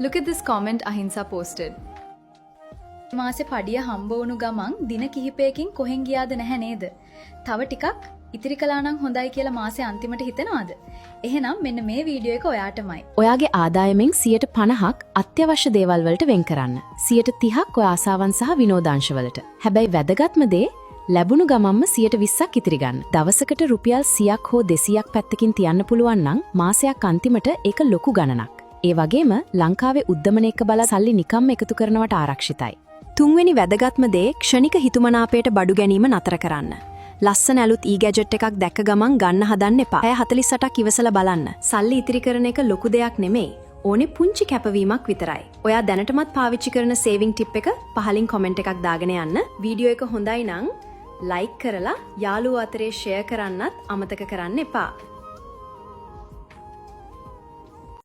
Look at this comment Ahinsa posted. මාසේ පඩිය හම්බ වුණු ගමන් දින කිහිපයකින් කොහෙන් ගියාද නැහැ නේද? තව ටිකක් ඉතිරි කළා නම් හොඳයි කියලා මාසේ අන්තිමට හිතනවාද? එහෙනම් මෙන්න මේ වීඩියෝ එක ඔයාටමයි. ඔයාගේ ආදායමෙන් 50%ක් අත්‍යවශ්‍ය දේවල් වලට වෙන් කරන්න. 30%ක් ඔය ආසාවන් සහ විනෝදාංශ වලට. හැබැයි වැදගත්ම දේ ලැබුණු ගමන්ම 20%ක් ඉතිරි ගන්න. දවසකට රුපියල් 100ක් හෝ 200ක් පැත්තකින් තියන්න පුළුවන් නම් මාසයක් අන්තිමට ඒක ලොකු ගණනක්. ඒ වගේම ලංකාවේ උද්දමනයක බල සල්ලි නිකම්ම එකතු කරනවට ආරක්ෂිතයි. තුන්වෙනි වැදගත්ම දේ ක්ෂණික හිතුමනාපයට බඩු ගැනීම නතර කරන්න. ලස්සන ඇලුත් ඊ-ගැජට් එකක් දැක්ක ගමන් ගන්න හදන්න එපා. 48ක් ඉවසලා බලන්න. සල්ලි ඉතිරි කරන එක ලොකු දෙයක් නෙමෙයි. ඕනේ පුංචි කැපවීමක් විතරයි. ඔයා දැනටමත් පාවිච්චි කරන සේවිං ටිප් එක පහලින් කමෙන්ට් එකක් දාගෙන යන්න. වීඩියෝ එක හොඳයි නම් ලයික් කරලා යාළුවෝ අතරේ ෂෙයා කරන්නත් අමතක කරන්න එපා.